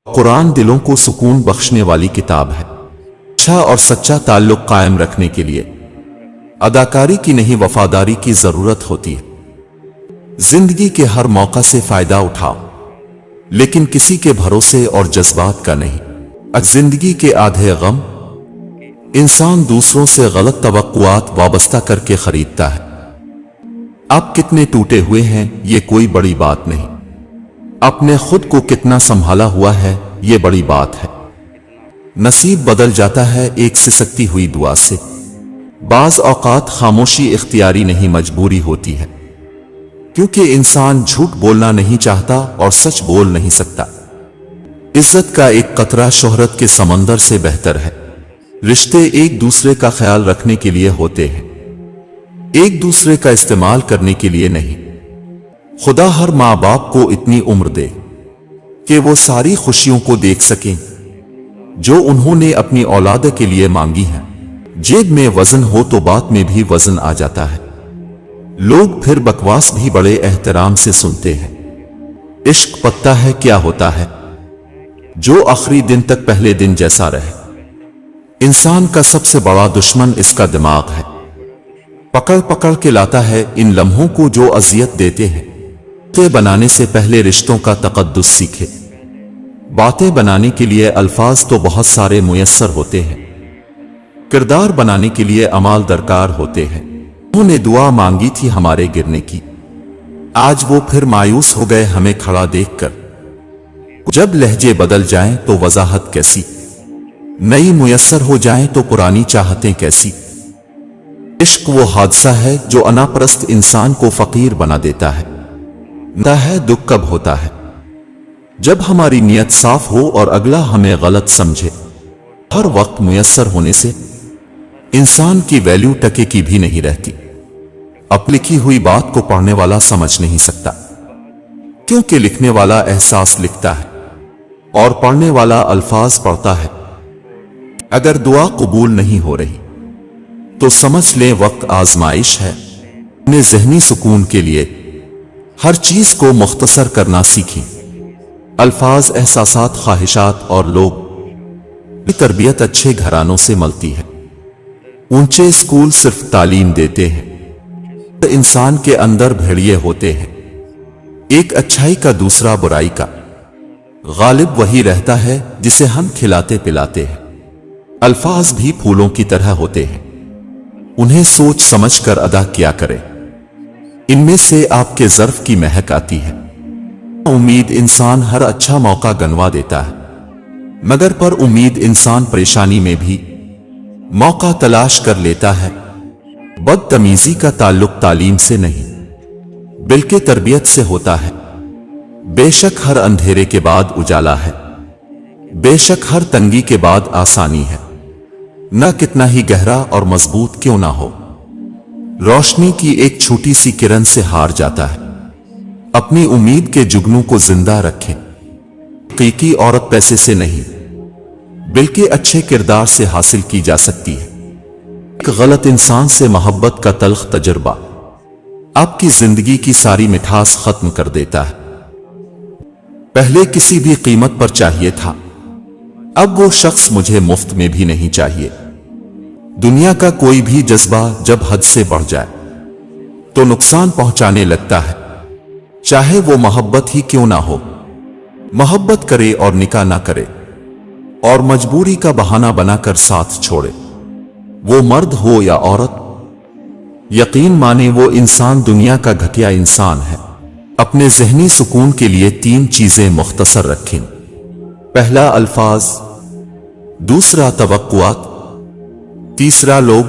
قرآن دلوں کو سکون بخشنے والی کتاب ہے۔ اچھا اور سچا تعلق قائم رکھنے کے لیے اداکاری کی نہیں وفاداری کی ضرورت ہوتی ہے۔ زندگی کے ہر موقع سے فائدہ اٹھاؤ، لیکن کسی کے بھروسے اور جذبات کا نہیں۔ زندگی کے آدھے غم انسان دوسروں سے غلط توقعات وابستہ کر کے خریدتا ہے۔ آپ کتنے ٹوٹے ہوئے ہیں یہ کوئی بڑی بات نہیں، اپنے خود کو کتنا سنبھالا ہوا ہے یہ بڑی بات ہے۔ نصیب بدل جاتا ہے ایک سسکتی ہوئی دعا سے۔ بعض اوقات خاموشی اختیاری نہیں مجبوری ہوتی ہے، کیونکہ انسان جھوٹ بولنا نہیں چاہتا اور سچ بول نہیں سکتا۔ عزت کا ایک قطرہ شہرت کے سمندر سے بہتر ہے۔ رشتے ایک دوسرے کا خیال رکھنے کے لیے ہوتے ہیں، ایک دوسرے کا استعمال کرنے کے لیے نہیں۔ خدا ہر ماں باپ کو اتنی عمر دے کہ وہ ساری خوشیوں کو دیکھ سکیں جو انہوں نے اپنی اولاد کے لیے مانگی ہیں۔ جیب میں وزن ہو تو بات میں بھی وزن آ جاتا ہے، لوگ پھر بکواس بھی بڑے احترام سے سنتے ہیں۔ عشق پتا ہے کیا ہوتا ہے جو آخری دن تک پہلے دن جیسا رہے۔ انسان کا سب سے بڑا دشمن اس کا دماغ ہے، پکڑ پکڑ کے لاتا ہے ان لمحوں کو جو اذیت دیتے ہیں۔ باتیں بنانے سے پہلے رشتوں کا تقدس سیکھے۔ باتیں بنانے کے لیے الفاظ تو بہت سارے میسر ہوتے ہیں، کردار بنانے کے لیے اعمال درکار ہوتے ہیں۔ انہوں نے دعا مانگی تھی ہمارے گرنے کی، آج وہ پھر مایوس ہو گئے ہمیں کھڑا دیکھ کر۔ جب لہجے بدل جائیں تو وضاحت کیسی، نئی میسر ہو جائیں تو پرانی چاہتیں کیسی۔ عشق وہ حادثہ ہے جو انا پرست انسان کو فقیر بنا دیتا ہے۔ دکھ کب ہوتا ہے؟ جب ہماری نیت صاف ہو اور اگلا ہمیں غلط سمجھے۔ ہر وقت میسر ہونے سے انسان کی ویلیو ٹکے کی بھی نہیں رہتی۔ اب لکھی ہوئی بات کو پڑھنے والا سمجھ نہیں سکتا، کیونکہ لکھنے والا احساس لکھتا ہے اور پڑھنے والا الفاظ پڑھتا ہے۔ اگر دعا قبول نہیں ہو رہی تو سمجھ لیں وقت آزمائش ہے۔ اپنے ذہنی سکون کے لیے ہر چیز کو مختصر کرنا سیکھیں۔ الفاظ، احساسات، خواہشات اور لوگ کی تربیت اچھے گھرانوں سے ملتی ہے۔ اونچے اسکول صرف تعلیم دیتے ہیں، انسان کے اندر بھیڑیے ہوتے ہیں، ایک اچھائی کا دوسرا برائی کا۔ غالب وہی رہتا ہے جسے ہم کھلاتے پلاتے ہیں۔ الفاظ بھی پھولوں کی طرح ہوتے ہیں، انہیں سوچ سمجھ کر ادا کیا کریں، ان میں سے آپ کے ظرف کی مہک آتی ہے۔ امید انسان ہر اچھا موقع گنوا دیتا ہے، مگر پر امید انسان پریشانی میں بھی موقع تلاش کر لیتا ہے۔ بدتمیزی کا تعلق تعلیم سے نہیں بلکہ تربیت سے ہوتا ہے۔ بے شک ہر اندھیرے کے بعد اجالا ہے، بے شک ہر تنگی کے بعد آسانی ہے، نہ کتنا ہی گہرا اور مضبوط کیوں نہ ہو، روشنی کی ایک چھوٹی سی کرن سے ہار جاتا ہے۔ اپنی امید کے جگنوں کو زندہ رکھیں۔ حقیقی عورت پیسے سے نہیں بلکہ اچھے کردار سے حاصل کی جا سکتی ہے۔ ایک غلط انسان سے محبت کا تلخ تجربہ آپ کی زندگی کی ساری مٹھاس ختم کر دیتا ہے۔ پہلے کسی بھی قیمت پر چاہیے تھا، اب وہ شخص مجھے مفت میں بھی نہیں چاہیے۔ دنیا کا کوئی بھی جذبہ جب حد سے بڑھ جائے تو نقصان پہنچانے لگتا ہے، چاہے وہ محبت ہی کیوں نہ ہو۔ محبت کرے اور نکاح نہ کرے اور مجبوری کا بہانہ بنا کر ساتھ چھوڑے، وہ مرد ہو یا عورت، یقین مانے وہ انسان دنیا کا گھٹیا انسان ہے۔ اپنے ذہنی سکون کے لیے 3 چیزیں مختصر رکھیں۔ پہلا الفاظ، دوسرا توقعات، تیسرا لوگ۔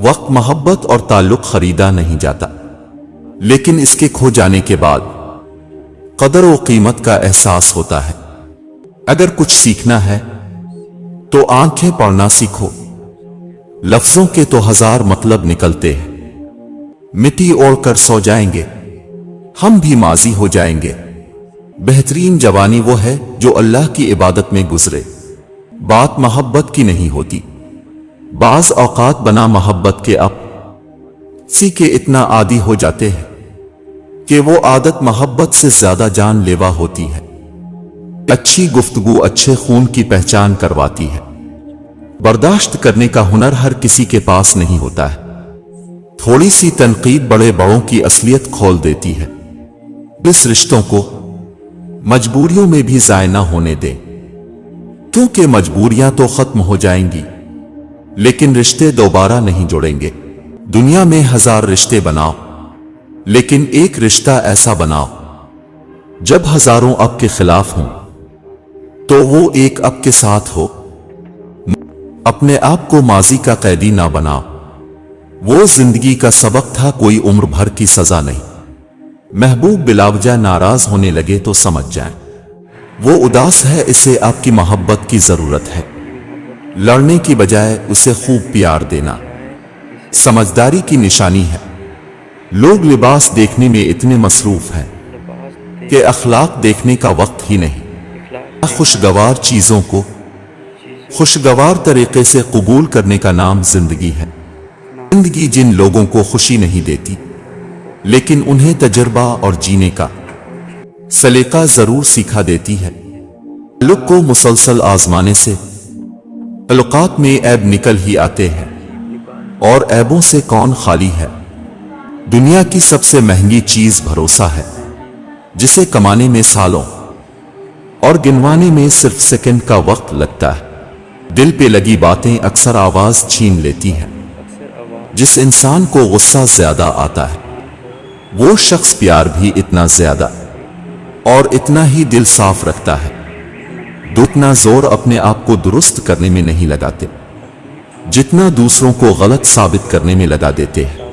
وقت، محبت اور تعلق خریدا نہیں جاتا، لیکن اس کے کھو جانے کے بعد قدر و قیمت کا احساس ہوتا ہے۔ اگر کچھ سیکھنا ہے تو آنکھیں پڑھنا سیکھو۔ لفظوں کے تو 1000 مطلب نکلتے ہیں، مٹی اوڑھ کر سو جائیں گے، ہم بھی ماضی ہو جائیں گے۔ بہترین جوانی وہ ہے جو اللہ کی عبادت میں گزرے۔ بات محبت کی نہیں ہوتی، بعض اوقات بنا محبت کے سی کے اتنا عادی ہو جاتے ہیں کہ وہ عادت محبت سے زیادہ جان لیوا ہوتی ہے۔ اچھی گفتگو اچھے خون کی پہچان کرواتی ہے۔ برداشت کرنے کا ہنر ہر کسی کے پاس نہیں ہوتا ہے۔ تھوڑی سی تنقید بڑے بڑوں کی اصلیت کھول دیتی ہے۔ اس رشتوں کو مجبوریوں میں بھی ضائع نہ ہونے دیں، کیونکہ مجبوریاں تو ختم ہو جائیں گی لیکن رشتے دوبارہ نہیں جڑیں گے۔ دنیا میں 1000 رشتے بناؤ لیکن ایک رشتہ ایسا بناؤ جب ہزاروں اب کے خلاف ہوں تو وہ ایک اب کے ساتھ ہو۔ اپنے آپ کو ماضی کا قیدی نہ بناؤ، وہ زندگی کا سبق تھا، کوئی عمر بھر کی سزا نہیں۔ محبوب بلاوجہ ناراض ہونے لگے تو سمجھ جائیں وہ اداس ہے، اسے آپ کی محبت کی ضرورت ہے۔ لڑنے کی بجائے اسے خوب پیار دینا سمجھداری کی نشانی ہے۔ لوگ لباس دیکھنے میں اتنے مصروف ہیں کہ اخلاق دیکھنے کا وقت ہی نہیں۔ خوشگوار چیزوں کو خوشگوار طریقے سے قبول کرنے کا نام زندگی ہے۔ زندگی جن لوگوں کو خوشی نہیں دیتی لیکن انہیں تجربہ اور جینے کا سلیقہ ضرور سکھا دیتی ہے۔ تعلق کو مسلسل آزمانے سے تعلقات میں عیب نکل ہی آتے ہیں، اور عیبوں سے کون خالی ہے؟ دنیا کی سب سے مہنگی چیز بھروسہ ہے، جسے کمانے میں سالوں اور گنوانے میں صرف سیکنڈ کا وقت لگتا ہے۔ دل پہ لگی باتیں اکثر آواز چھین لیتی ہیں۔ جس انسان کو غصہ زیادہ آتا ہے وہ شخص پیار بھی اتنا زیادہ اور اتنا ہی دل صاف رکھتا ہے۔ اتنا زور اپنے آپ کو درست کرنے میں نہیں لگاتے جتنا دوسروں کو غلط ثابت کرنے میں لگا دیتے ہیں۔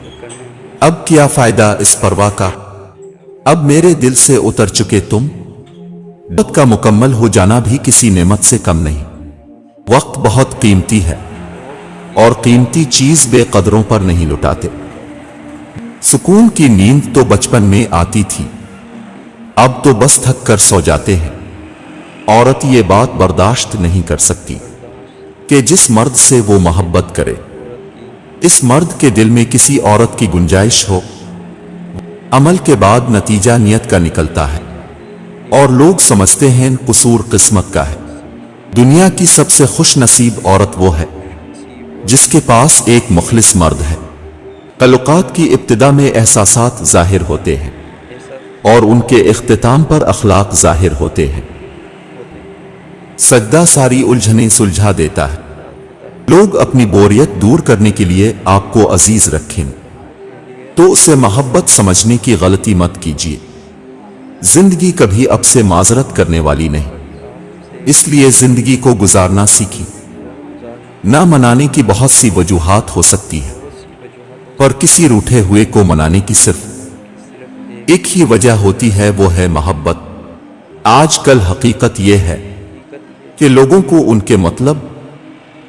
اب کیا فائدہ اس پرواہ کا، اب میرے دل سے اتر چکے تم۔ وقت کا مکمل ہو جانا بھی کسی نعمت سے کم نہیں۔ وقت بہت قیمتی ہے اور قیمتی چیز بے قدروں پر نہیں لٹاتے۔ سکون کی نیند تو بچپن میں آتی تھی، اب تو بس تھک کر سو جاتے ہیں۔ عورت یہ بات برداشت نہیں کر سکتی کہ جس مرد سے وہ محبت کرے اس مرد کے دل میں کسی عورت کی گنجائش ہو۔ عمل کے بعد نتیجہ نیت کا نکلتا ہے اور لوگ سمجھتے ہیں قصور قسمت کا ہے۔ دنیا کی سب سے خوش نصیب عورت وہ ہے جس کے پاس ایک مخلص مرد ہے۔ تعلقات کی ابتدا میں احساسات ظاہر ہوتے ہیں اور ان کے اختتام پر اخلاق ظاہر ہوتے ہیں۔ سجدہ ساری الجھنیں سلجھا دیتا ہے۔ لوگ اپنی بوریت دور کرنے کے لیے آپ کو عزیز رکھیں تو اسے محبت سمجھنے کی غلطی مت کیجیے۔ زندگی کبھی اب سے معذرت کرنے والی نہیں، اس لیے زندگی کو گزارنا سیکھیں۔ نہ منانے کی بہت سی وجوہات ہو سکتی ہے، پر کسی روٹھے ہوئے کو منانے کی صرف ایک ہی وجہ ہوتی ہے، وہ ہے محبت۔ آج کل حقیقت یہ ہے کہ لوگوں کو ان کے مطلب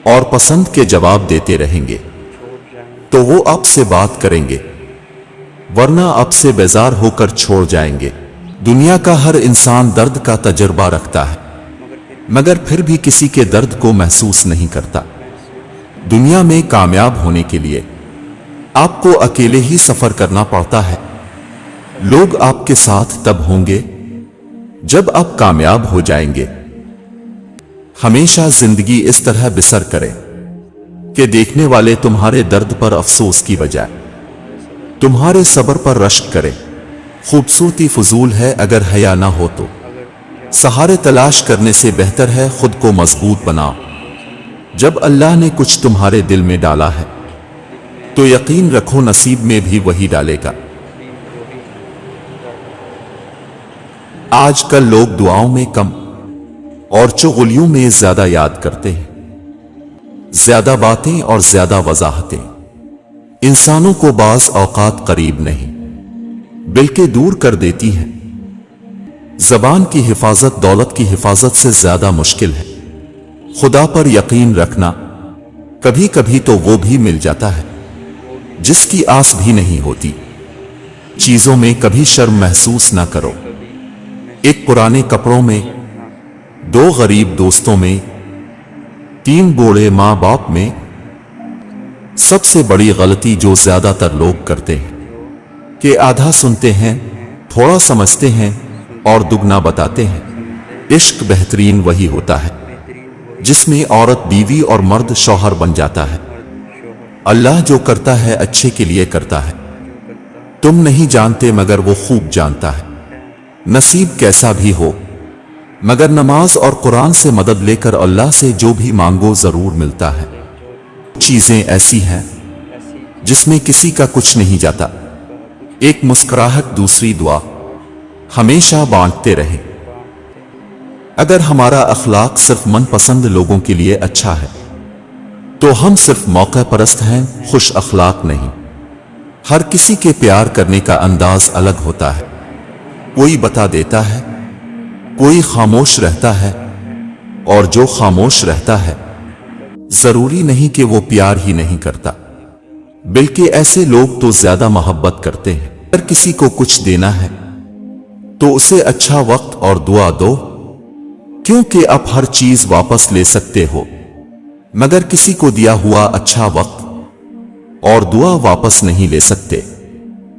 اور پسند کے جواب دیتے رہیں گے تو وہ آپ سے بات کریں گے، ورنہ آپ سے بیزار ہو کر چھوڑ جائیں گے۔ دنیا کا ہر انسان درد کا تجربہ رکھتا ہے مگر پھر بھی کسی کے درد کو محسوس نہیں کرتا۔ دنیا میں کامیاب ہونے کے لیے آپ کو اکیلے ہی سفر کرنا پڑتا ہے۔ لوگ آپ کے ساتھ تب ہوں گے جب آپ کامیاب ہو جائیں گے۔ ہمیشہ زندگی اس طرح بسر کریں کہ دیکھنے والے تمہارے درد پر افسوس کی بجائے تمہارے صبر پر رشک کریں۔ خوبصورتی فضول ہے اگر حیا نہ ہو تو، سہارے تلاش کرنے سے بہتر ہے خود کو مضبوط بناؤ۔ جب اللہ نے کچھ تمہارے دل میں ڈالا ہے تو یقین رکھو نصیب میں بھی وہی ڈالے گا۔ آج کل لوگ دعاؤں میں کم اور چغلیوں میں زیادہ یاد کرتے ہیں۔ زیادہ باتیں اور زیادہ وضاحتیں انسانوں کو بعض اوقات قریب نہیں بلکہ دور کر دیتی ہیں۔ زبان کی حفاظت دولت کی حفاظت سے زیادہ مشکل ہے۔ خدا پر یقین رکھنا کبھی کبھی تو وہ بھی مل جاتا ہے جس کی آس بھی نہیں ہوتی۔ چیزوں میں کبھی شرم محسوس نہ کرو۔ ایک پرانے کپڑوں میں، 2 غریب دوستوں میں، 3 بوڑھے ماں باپ میں۔ سب سے بڑی غلطی جو زیادہ تر لوگ کرتے ہیں کہ آدھا سنتے ہیں، تھوڑا سمجھتے ہیں اور دگنا بتاتے ہیں۔ عشق بہترین وہی ہوتا ہے جس میں عورت بیوی اور مرد شوہر بن جاتا ہے۔ اللہ جو کرتا ہے اچھے کے لیے کرتا ہے، تم نہیں جانتے مگر وہ خوب جانتا ہے۔ نصیب کیسا بھی ہو، مگر نماز اور قرآن سے مدد لے کر اللہ سے جو بھی مانگو ضرور ملتا ہے۔ چیزیں ایسی ہیں جس میں کسی کا کچھ نہیں جاتا، ایک مسکراہٹ دوسری دعا، ہمیشہ بانٹتے رہے۔ اگر ہمارا اخلاق صرف من پسند لوگوں کے لیے اچھا ہے تو ہم صرف موقع پرست ہیں، خوش اخلاق نہیں۔ ہر کسی کے پیار کرنے کا انداز الگ ہوتا ہے، کوئی بتا دیتا ہے، کوئی خاموش رہتا ہے، اور جو خاموش رہتا ہے ضروری نہیں کہ وہ پیار ہی نہیں کرتا، بلکہ ایسے لوگ تو زیادہ محبت کرتے ہیں۔ اگر کسی کو کچھ دینا ہے تو اسے اچھا وقت اور دعا دو، کیونکہ اب ہر چیز واپس لے سکتے ہو، مگر کسی کو دیا ہوا اچھا وقت اور دعا واپس نہیں لے سکتے۔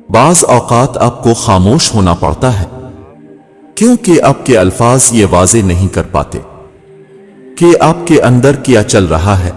بعض اوقات آپ کو خاموش ہونا پڑتا ہے کیونکہ آپ کے الفاظ یہ واضح نہیں کر پاتے کہ آپ کے اندر کیا چل رہا ہے۔